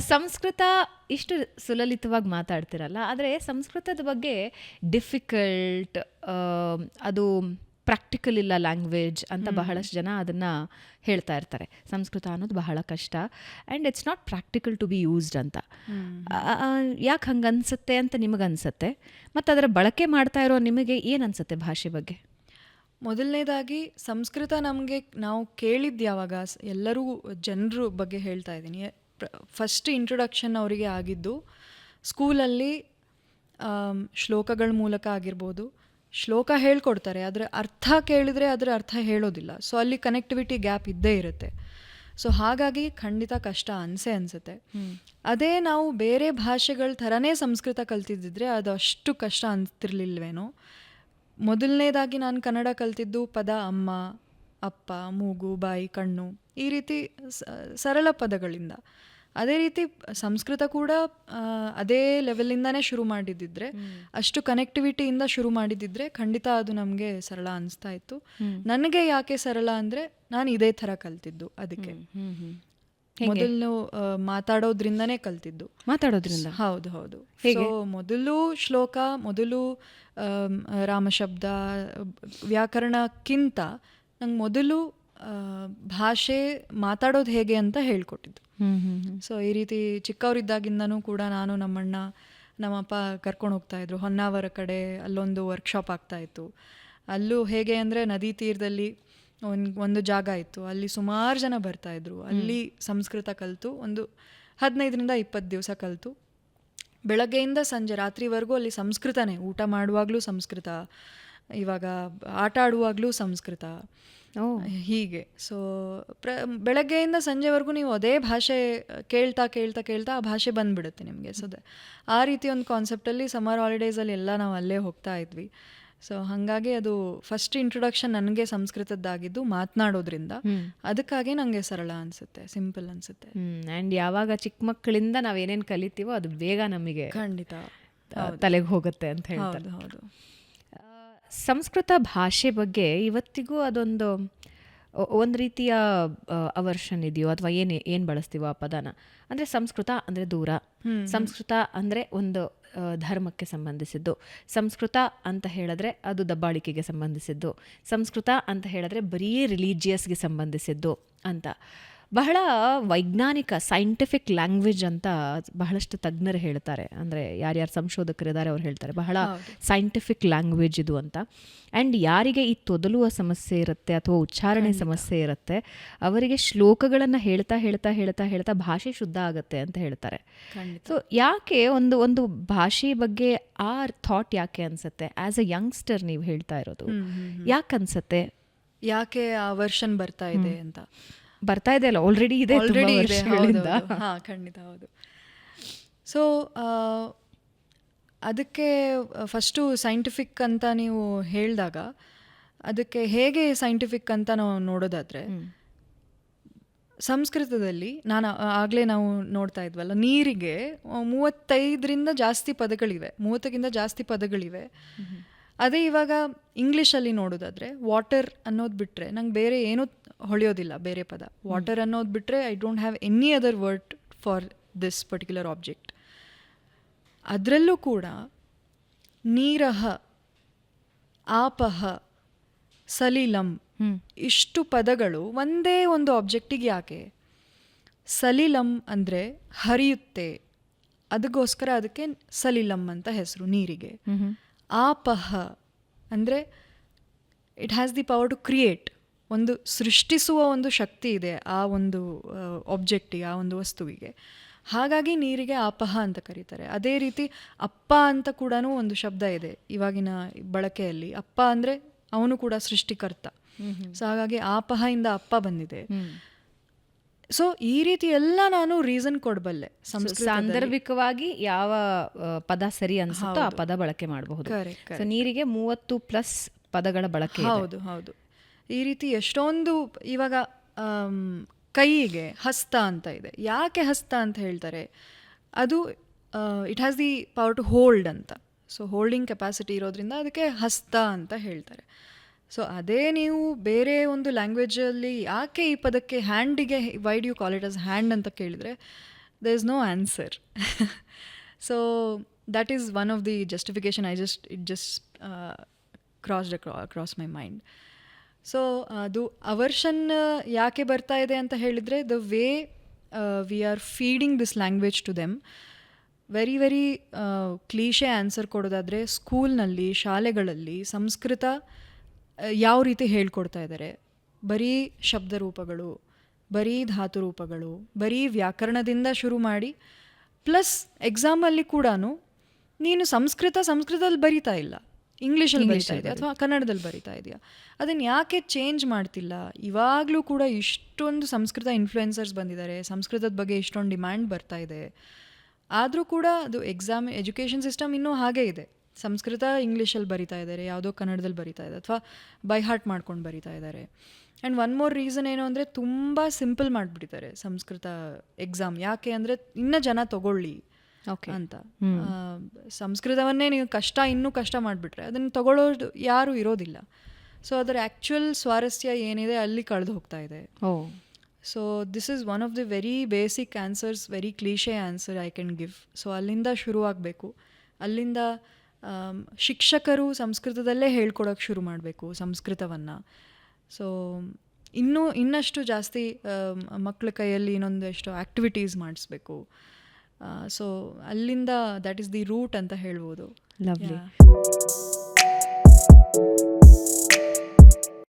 ಸಂಸ್ಕೃತ ಇಷ್ಟು ಸುಲಲಿತವಾಗಿ ಮಾತಾಡ್ತಿರಲ್ಲ, ಆದರೆ ಸಂಸ್ಕೃತದ ಬಗ್ಗೆ ಡಿಫಿಕಲ್ಟ್, ಅದು ಪ್ರಾಕ್ಟಿಕಲ್ ಇಲ್ಲ ಲ್ಯಾಂಗ್ವೇಜ್ ಅಂತ ಬಹಳಷ್ಟು ಜನ ಅದನ್ನು ಹೇಳ್ತಾ ಇರ್ತಾರೆ. ಸಂಸ್ಕೃತ ಅನ್ನೋದು ಬಹಳ ಕಷ್ಟ and it's not practical to be used ಅಂತ. ಯಾಕೆ ಹಂಗೆ ಅನಿಸುತ್ತೆ ಅಂತ ನಿಮಗನ್ಸುತ್ತೆ? ಮತ್ತು ಅದರ ಬಳಕೆ ಮಾಡ್ತಾ ಇರೋ ನಿಮಗೆ ಏನು ಅನಿಸುತ್ತೆ ಭಾಷೆ ಬಗ್ಗೆ? ಮೊದಲನೇದಾಗಿ ಸಂಸ್ಕೃತ ನಮಗೆ ನಾವು ಕೇಳಿದ್ದು ಯಾವಾಗ, ಎಲ್ಲರೂ ಜನರು ಬಗ್ಗೆ ಹೇಳ್ತಾ ಇದ್ದೀನಿ, ಫಸ್ಟ್ ಇಂಟ್ರೊಡಕ್ಷನ್ ಅವರಿಗೆ ಆಗಿದ್ದು ಸ್ಕೂಲಲ್ಲಿ ಶ್ಲೋಕಗಳ ಮೂಲಕ ಆಗಿರ್ಬೋದು. ಶ್ಲೋಕ ಹೇಳ್ಕೊಡ್ತಾರೆ, ಅದರ ಅರ್ಥ ಕೇಳಿದರೆ ಅದರ ಅರ್ಥ ಹೇಳೋದಿಲ್ಲ. ಸೊ ಅಲ್ಲಿ ಕನೆಕ್ಟಿವಿಟಿ ಗ್ಯಾಪ್ ಇದ್ದೇ ಇರುತ್ತೆ. ಸೊ ಹಾಗಾಗಿ ಖಂಡಿತ ಕಷ್ಟ ಅನಿಸುತ್ತೆ. ಅದೇ ನಾವು ಬೇರೆ ಭಾಷೆಗಳ ಥರನೇ ಸಂಸ್ಕೃತ ಕಲ್ತಿದ್ದಿದ್ರೆ ಅದು ಅಷ್ಟು ಕಷ್ಟ ಅನಿಸ್ತಿರ್ಲಿಲ್ವೇನೋ. ಮೊದಲನೇದಾಗಿ ನಾನು ಕನ್ನಡ ಕಲ್ತಿದ್ದು ಪದ ಅಮ್ಮ, ಅಪ್ಪ, ಮೂಗು, ಬಾಯಿ, ಕಣ್ಣು, ಈ ರೀತಿ ಸರಳ ಪದಗಳಿಂದ. ಅದೇ ರೀತಿ ಸಂಸ್ಕೃತ ಕೂಡ ಅದೇ ಲೆವೆಲಿಂದಾನೇ ಶುರು ಮಾಡಿದ್ದಿದ್ರೆ, ಅಷ್ಟು ಕನೆಕ್ಟಿವಿಟಿಯಿಂದ ಶುರು ಮಾಡಿದ್ದಿದ್ರೆ ಖಂಡಿತ ಅದು ನಮಗೆ ಸರಳ ಅನಿಸ್ತಾ ಇತ್ತು. ನನಗೆ ಯಾಕೆ ಸರಳ ಅಂದರೆ ನಾನು ಇದೇ ಥರ ಕಲ್ತಿದ್ದು. ಅದಕ್ಕೆ ಮೊದಲು ಮಾತಾಡೋದ್ರಿಂದನೇ ಕಲ್ತಿದ್ದು. ಮಾತಾಡೋದ್ರಿಂದ? ಹೌದು ಹೌದು. ಸೊ ಮೊದಲು ಶ್ಲೋಕ, ಮೊದಲು ರಾಮಶಬ್ದ, ವ್ಯಾಕರಣಕ್ಕಿಂತ ನಂಗೆ ಮೊದಲು ಭಾಷೆ ಮಾತಾಡೋದು ಹೇಗೆ ಅಂತ ಹೇಳ್ಕೊಟ್ಟಿದ್ದು. ಸೊ ಈ ರೀತಿ ಚಿಕ್ಕವರಿದ್ದಾಗಿಂದನೂ ಕೂಡ ನಾನು, ನಮ್ಮಣ್ಣ, ನಮ್ಮಪ್ಪ ಕರ್ಕೊಂಡು ಹೋಗ್ತಾಯಿದ್ರು ಹೊನ್ನಾವರ ಕಡೆ. ಅಲ್ಲೊಂದು ವರ್ಕ್ಶಾಪ್ ಆಗ್ತಾಯಿತ್ತು. ಅಲ್ಲೂ ಹೇಗೆ ಅಂದರೆ ನದಿ ತೀರದಲ್ಲಿ ಒಂದು ಜಾಗ ಇತ್ತು, ಅಲ್ಲಿ ಸುಮಾರು ಜನ ಬರ್ತಾಯಿದ್ರು. ಅಲ್ಲಿ ಸಂಸ್ಕೃತ ಕಲಿತು ಒಂದು 15-20 ದಿವಸ ಕಲಿತು, ಬೆಳಗ್ಗೆಯಿಂದ ಸಂಜೆ ರಾತ್ರಿವರೆಗೂ ಅಲ್ಲಿ ಸಂಸ್ಕೃತನೇ. ಊಟ ಮಾಡುವಾಗಲೂ ಸಂಸ್ಕೃತ, ಇವಾಗ ಆಟ ಆಡುವಾಗಲೂ ಸಂಸ್ಕೃತ, ಹೀಗೆ. ಸೊ ಬೆಳಗ್ಗೆಯಿಂದ ಸಂಜೆವರೆಗೂ ನೀವು ಅದೇ ಭಾಷೆ ಕೇಳ್ತಾ ಕೇಳ್ತಾ ಕೇಳ್ತಾ ಆ ಭಾಷೆ ಬಂದುಬಿಡುತ್ತೆ ನಿಮಗೆ. ಸೊ ಆ ರೀತಿ ಒಂದು ಕಾನ್ಸೆಪ್ಟಲ್ಲಿ ಸಮ್ಮರ್ ಹಾಲಿಡೇಸಲ್ಲಿ ಎಲ್ಲ ನಾವು ಅಲ್ಲೇ ಹೋಗ್ತಾ ಇದ್ವಿ. ಸೊ ಹಾಗಾಗಿ ಅದು ಫಸ್ಟ್ ಇಂಟ್ರೊಡಕ್ಷನ್ ನನಗೆ ಸಂಸ್ಕೃತದ್ದಾಗಿದ್ದು ಮಾತನಾಡೋದ್ರಿಂದ. ಅದಕ್ಕಾಗಿ ನನಗೆ ಸರಳ ಅನಿಸುತ್ತೆ, ಸಿಂಪಲ್ ಅನಿಸುತ್ತೆ. ಆ್ಯಂಡ್ ಯಾವಾಗ ಚಿಕ್ಕ ಮಕ್ಕಳಿಂದ ನಾವೇನೇನು ಕಲಿತೀವೋ ಅದು ಬೇಗ ನಮಗೆ ಖಂಡಿತ ತಲೆಗೆ ಹೋಗುತ್ತೆ ಅಂತ ಹೇಳ್ತಾರೆ. ಹೌದು. ಸಂಸ್ಕೃತ ಭಾಷೆ ಬಗ್ಗೆ ಇವತ್ತಿಗೂ ಅದೊಂದು ಒಂದು ರೀತಿಯ ಅವರ್ಷನ್ ಇದೆಯೋ, ಅಥವಾ ಏನು ಬಳಸ್ತೀವೋ ಆ ಪದನ. ಅಂದರೆ ಸಂಸ್ಕೃತ ಅಂದರೆ ದೂರ, ಸಂಸ್ಕೃತ ಅಂದರೆ ಒಂದು ಧರ್ಮಕ್ಕೆ ಸಂಬಂಧಿಸಿದ್ದು, ಸಂಸ್ಕೃತ ಅಂತ ಹೇಳಿದ್ರೆ ಅದು ದಬ್ಬಾಳಿಕೆಗೆ ಸಂಬಂಧಿಸಿದ್ದು, ಸಂಸ್ಕೃತ ಅಂತ ಹೇಳಿದ್ರೆ ಬರೀ ರಿಲಿಜಿಯಸ್ಗೆ ಸಂಬಂಧಿಸಿದ್ದು ಅಂತ. ಬಹಳ ವೈಜ್ಞಾನಿಕ, ಸೈಂಟಿಫಿಕ್ ಲ್ಯಾಂಗ್ವೇಜ್ ಅಂತ ಬಹಳಷ್ಟು ತಜ್ಞರು ಹೇಳ್ತಾರೆ. ಅಂದರೆ ಯಾರ್ಯಾರು ಸಂಶೋಧಕರಿದ್ದಾರೆ ಅವ್ರು ಹೇಳ್ತಾರೆ ಬಹಳ ಸೈಂಟಿಫಿಕ್ ಲ್ಯಾಂಗ್ವೇಜ್ ಇದು ಅಂತ. ಆ್ಯಂಡ್ ಯಾರಿಗೆ ಈ ತೊದಲುವ ಸಮಸ್ಯೆ ಇರುತ್ತೆ ಅಥವಾ ಉಚ್ಚಾರಣೆ ಸಮಸ್ಯೆ ಇರುತ್ತೆ ಅವರಿಗೆ ಶ್ಲೋಕಗಳನ್ನು ಹೇಳ್ತಾ ಹೇಳ್ತಾ ಹೇಳ್ತಾ ಹೇಳ್ತಾ ಭಾಷೆ ಶುದ್ಧ ಆಗುತ್ತೆ ಅಂತ ಹೇಳ್ತಾರೆ. ಸೊ ಯಾಕೆ ಒಂದು ಭಾಷೆ ಬಗ್ಗೆ ಆ ಥಾಟ್ ಯಾಕೆ ಅನಿಸುತ್ತೆ? ಆ್ಯಸ್ ಅ ಯಂಗ್ಸ್ಟರ್ ನೀವು ಹೇಳ್ತಾ ಇರೋದು, ಯಾಕೆ ಅನಿಸುತ್ತೆ? ಯಾಕೆ ಆ ವರ್ಷನ್ ಬರ್ತಾ ಇದೆ ಅಂತ? ಬರ್ತಾ ಇದೆ ಅಲ್ಲ, ಆಲ್ರೆಡಿ ಇದೆ. ಹಾಂ, ಖಂಡಿತ ಹೌದು. ಸೊ ಅದಕ್ಕೆ ಫಸ್ಟು ಸೈಂಟಿಫಿಕ್ ಅಂತ ನೀವು ಹೇಳಿದಾಗ, ಅದಕ್ಕೆ ಹೇಗೆ ಸೈಂಟಿಫಿಕ್ ಅಂತ ನಾವು ನೋಡೋದಾದರೆ, ಸಂಸ್ಕೃತದಲ್ಲಿ ನಾನು ಆಗಲೇ ನಾವು ನೋಡ್ತಾ ಇದ್ವಲ್ಲ, ನೀರಿಗೆ 35ರಿಂದ ಜಾಸ್ತಿ ಪದಗಳಿವೆ, 30ಕ್ಕಿಂತ ಜಾಸ್ತಿ ಪದಗಳಿವೆ. ಅದೇ ಇವಾಗ ಇಂಗ್ಲೀಷಲ್ಲಿ ನೋಡೋದಾದರೆ ವಾಟರ್ ಅನ್ನೋದು ಬಿಟ್ಟರೆ ನಂಗೆ ಬೇರೆ ಏನೂ ಹೊಳೆಯೋದಿಲ್ಲ, ಬೇರೆ ಪದ. ವಾಟರ್ ಅನ್ನೋದು ಬಿಟ್ಟರೆ I don't have any other word for this particular object. ಅದರಲ್ಲೂ ಕೂಡ ನೀರಹ, ಆಪಹ, ಸಲಿಲಂ, ಇಷ್ಟು ಪದಗಳು ಒಂದೇ ಒಂದು ಆಬ್ಜೆಕ್ಟಿಗೆ ಯಾಕೆ? ಸಲಿಲಂ ಅಂದರೆ ಹರಿಯುತ್ತೆ, ಅದಕ್ಕೋಸ್ಕರ ಅದಕ್ಕೆ ಸಲಿಲಂ ಅಂತ ಹೆಸರು ನೀರಿಗೆ. ಆಪಹ ಅಂದರೆ it has the power to create, ಒಂದು ಸೃಷ್ಟಿಸುವ ಒಂದು ಶಕ್ತಿ ಇದೆ ಆ ಒಂದು ಆಬ್ಜೆಕ್ಟಿಗೆ, ಆ ಒಂದು ವಸ್ತುವಿಗೆ. ಹಾಗಾಗಿ ನೀರಿಗೆ ಆಪಹ ಅಂತ ಕರೀತಾರೆ. ಅದೇ ರೀತಿ ಅಪ್ಪ ಅಂತ ಕೂಡ ಒಂದು ಶಬ್ದ ಇದೆ ಇವಾಗಿನ ಬಳಕೆಯಲ್ಲಿ. ಅಪ್ಪ ಅಂದರೆ ಅವನು ಕೂಡ ಸೃಷ್ಟಿಕರ್ತ. ಸೊ ಹಾಗಾಗಿ ಆಪಹ ಇಂದ ಅಪ್ಪ ಬಂದಿದೆ. ಸೊ ಈ ರೀತಿ ಎಲ್ಲ ನಾನು ರೀಸನ್ ಕೊಡಬಲ್ಲೆ. ಸಾಂದರ್ಭಿಕವಾಗಿ ಯಾವ ಪದ ಸರಿ ಅನ್ಸುತ್ತೋ ಆ ಪದ ಬಳಕೆ ಮಾಡಬಹುದು. ಸೊ ನೀರಿಗೆ 30+ ಪದಗಳ ಬಳಕೆ. ಹೌದು ಹೌದು. ಈ ರೀತಿ ಎಷ್ಟೊಂದು. ಇವಾಗ ಕೈಗೆ ಹಸ್ತ ಅಂತ ಇದೆ. ಯಾಕೆ ಹಸ್ತ ಅಂತ ಹೇಳ್ತಾರೆ? ಅದು it has the power to hold ಅಂತ. ಸೊ ಹೋಲ್ಡಿಂಗ್ ಕೆಪಾಸಿಟಿ ಇರೋದ್ರಿಂದ ಅದಕ್ಕೆ ಹಸ್ತ ಅಂತ ಹೇಳ್ತಾರೆ. ಸೊ ಅದೇ ನೀವು ಬೇರೆ ಒಂದು ಲ್ಯಾಂಗ್ವೇಜಲ್ಲಿ ಯಾಕೆ ಈ ಪದಕ್ಕೆ ಹ್ಯಾಂಡಿಗೆ why do you call it as hand ಅಂತ ಕೇಳಿದರೆ, there is no answer. So that is one of the justification it just crossed across my mind. So ಅದು ಅವರ್ಷನ್ ಯಾಕೆ ಬರ್ತಾ ಇದೆ ಅಂತ ಹೇಳಿದರೆ, the way we are feeding this language to them. Very very cliché answer ಕೊಡೋದಾದರೆ, ಸ್ಕೂಲ್ನಲ್ಲಿ, ಶಾಲೆಗಳಲ್ಲಿ ಸಂಸ್ಕೃತ ಯಾವ ರೀತಿ ಹೇಳ್ಕೊಡ್ತಾ ಇದ್ದಾರೆ, ಬರೀ ಶಬ್ದರೂಪಗಳು, ಬರೀ ಧಾತುರೂಪಗಳು, ಬರೀ ವ್ಯಾಕರಣದಿಂದ ಶುರು ಮಾಡಿ, ಪ್ಲಸ್ ಎಕ್ಸಾಮಲ್ಲಿ ಕೂಡ ನೀನು ಸಂಸ್ಕೃತದಲ್ಲಿ ಬರಿತಾ ಇಲ್ಲ, ಇಂಗ್ಲೀಷಲ್ಲಿ ಬರಿತಾ ಇದೆಯಾ ಅಥವಾ ಕನ್ನಡದಲ್ಲಿ ಬರಿತಾ ಇದೆಯಾ, ಅದನ್ನು ಯಾಕೆ ಚೇಂಜ್ ಮಾಡ್ತಿಲ್ಲ? ಇವಾಗಲೂ ಕೂಡ ಇಷ್ಟೊಂದು ಸಂಸ್ಕೃತ ಇನ್ಫ್ಲುಯೆನ್ಸರ್ಸ್ ಬಂದಿದ್ದಾರೆ, ಸಂಸ್ಕೃತದ ಬಗ್ಗೆ ಇಷ್ಟೊಂದು ಡಿಮ್ಯಾಂಡ್ ಬರ್ತಾ ಇದೆ, ಆದರೂ ಕೂಡ ಅದು ಎಜುಕೇಷನ್ ಸಿಸ್ಟಮ್ ಇನ್ನೂ ಹಾಗೇ ಇದೆ. ಸಂಸ್ಕೃತ ಇಂಗ್ಲೀಷಲ್ಲಿ ಬರಿತಾ ಇದ್ದಾರೆ, ಯಾವುದೋ ಕನ್ನಡದಲ್ಲಿ ಬರಿತಾ ಇದೆ, ಅಥವಾ ಬೈ ಹಾರ್ಟ್ ಮಾಡ್ಕೊಂಡು ಬರಿತಾ ಇದ್ದಾರೆ. ಆ್ಯಂಡ್ ಒನ್ ಮೋರ್ ರೀಸನ್ ಏನು ಅಂದರೆ, ತುಂಬ ಸಿಂಪಲ್ ಮಾಡಿಬಿಟ್ಟಿದ್ದಾರೆ ಸಂಸ್ಕೃತ ಎಕ್ಸಾಮ್. ಯಾಕೆ ಅಂದರೆ ಇನ್ನೂ ಜನ ತಗೊಳ್ಳಿ ಅಂತ. ಸಂಸ್ಕೃತವನ್ನೇ ನೀವು ಇನ್ನೂ ಕಷ್ಟ ಮಾಡಿಬಿಟ್ರೆ ಅದನ್ನು ತಗೊಳ್ಳೋದು ಯಾರೂ ಇರೋದಿಲ್ಲ. ಸೊ ಅದರ ಆ್ಯಕ್ಚುಯಲ್ ಸ್ವಾರಸ್ಯ ಏನಿದೆ ಅಲ್ಲಿ ಕಳೆದು ಹೋಗ್ತಾ ಇದೆ. So this is one of the very basic answers, very cliché answer I can give. So ಅಲ್ಲಿಂದ ಶುರುವಾಗಬೇಕು. ಅಲ್ಲಿಂದ ಶಿಕ್ಷಕರು ಸಂಸ್ಕೃತದಲ್ಲೇ ಹೇಳ್ಕೊಡೋಕ್ಕೆ ಶುರು ಮಾಡಬೇಕು ಸಂಸ್ಕೃತವನ್ನು. ಸೊ ಇನ್ನಷ್ಟು ಜಾಸ್ತಿ ಮಕ್ಕಳ ಕೈಯಲ್ಲಿ ಇನ್ನೊಂದಷ್ಟು ಆ್ಯಕ್ಟಿವಿಟೀಸ್ ಮಾಡಿಸ್ಬೇಕು. ಸೊ ಅಲ್ಲಿಂದ ದ್ಯಾಟ್ ಈಸ್ ದಿ ರೂಟ್ ಅಂತ ಹೇಳ್ಬೋದು. ಲವ್ಲಿ.